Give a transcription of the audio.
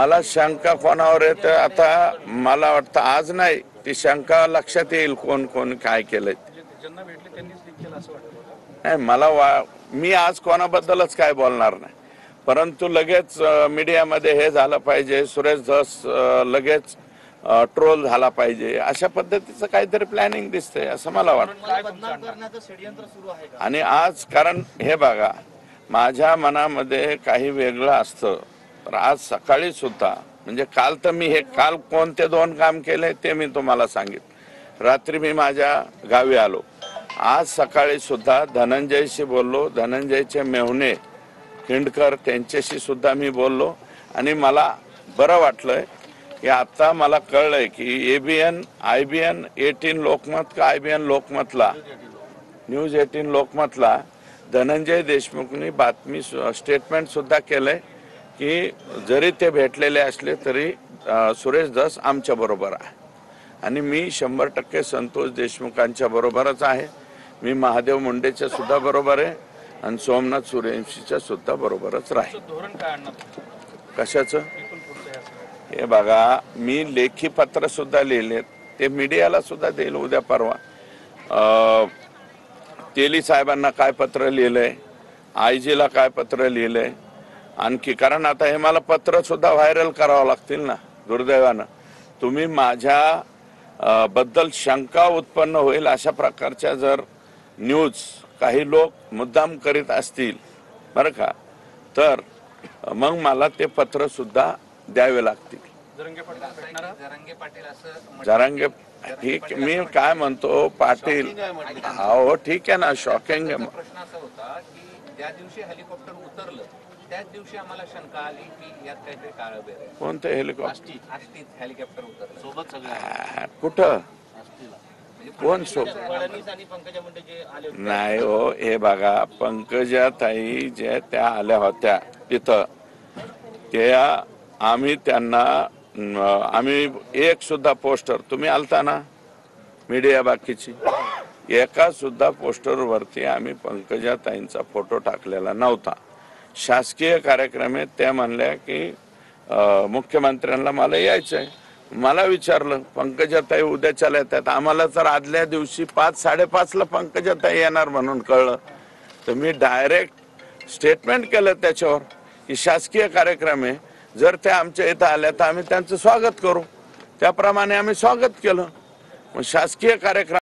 मला शंका कोणावर येते आता मला वाटतं आज नाही ती शंका लक्षात येईल कोण कोण काय केलंय ज्यांना भेटले त्यांनीच लीक केलं असं वाटतं. नाही मला मी आज कोणाबद्दलच काय बोलणार नाही, परंतु लगेच मीडियामध्ये हे झालं पाहिजे, सुरेश धस लगेच ट्रोल झाला पाहिजे, अशा पद्धतीचं काहीतरी प्लॅनिंग दिसतंय असं मला वाटतं. आणि आज कारण हे बघा माझ्या मनामध्ये काही वेगळं असतं तर आज सकाळी सुद्धा म्हणजे काल तर मी हे काल कोणते दोन काम केले ते मी तुम्हाला सांगितलं. रात्री मी माझ्या गावी आलो, आज सकाळी सुद्धा धनंजयशी बोललो, धनंजयचे मेहुणे खिंडकर त्यांच्याशी सुद्धा मी बोललो आणि मला बरं वाटलंय की आता मला कळलंय की एबीएन IBN 18 लोकमत का IBN लोकमतला न्यूज 18 लोकमतला धनंजय देशमुखनी बातमी स्टेटमेंट सुद्धा केलंय की जरी ते भेटलेले असले तरी सुरेश धस आमच्या बरोबर आहे आणि मी 100% संतोष देशमुखांच्या बरोबरच आहे. मी महादेव मुंडेच्या सुद्धा बरोबर आहे आणि सोमनाथ सूर्यवंशीच्या सुद्धा बरोबरच राहील. धोरण काय आणणार कशाचं हे बघा मी लेखी पत्र सुद्धा लिहिले, ते मीडियाला सुद्धा देईल उद्या परवा. तेली साहेबांना काय पत्र लिहिलंय, IG ला काय पत्र लिहिलंय आणखी, कारण आता हे मला पत्र सुद्धा व्हायरल करावं लागतील ना. दुर्दैवानं तुम्ही माझ्या बद्दल शंका उत्पन्न होईल अशा प्रकारच्या जर न्यूज काही लोक मुद्दाम करीत असतील बरं का, तर मग मला ते पत्र सुद्धा द्यावे लागतील. जरांगे ठीक, मी काय म्हणतो पाटील, हो ठीक आहे ना, शॉकिंग आहे. प्रश्न असा होता की ज्या दिवशी हेलिकॉप्टर उतरलं त्याच दिवशी आम्हाला शंका आली की यात काहीतरी काळबेर आहे. कोणतं हेलिकॉप्टर? आष्टीत हेलिकॉप्टर उतरलं सोबत सगळे कुठं कोण सोबत? नाही हो, हे बघा पंकजाताई जे त्या आल्या होत्या तिथं त्या आम्ही त्यांना आम्ही एक सुद्धा पोस्टर, तुम्ही आलता ना मीडिया बाकीची, एका सुद्धा पोस्टरवरती आम्ही पंकजाताईंचा फोटो टाकलेला नव्हता. शासकीय कार्यक्रम आहे, त्या म्हणल्या की मुख्यमंत्र्यांना मला यायचंय. मला विचारलं पंकजाताई उद्याच्याला येतात, आम्हाला तर आदल्या दिवशी 5-5:30 पंकजाताई येणार म्हणून कळलं, तर मी डायरेक्ट स्टेटमेंट केलं त्याच्यावर की शासकीय कार्यक्रम आहे, जर त्या आमच्या इथं आल्या तर आम्ही त्यांचं स्वागत करू. त्याप्रमाणे आम्ही स्वागत केलं. शासकीय कार्यक्रम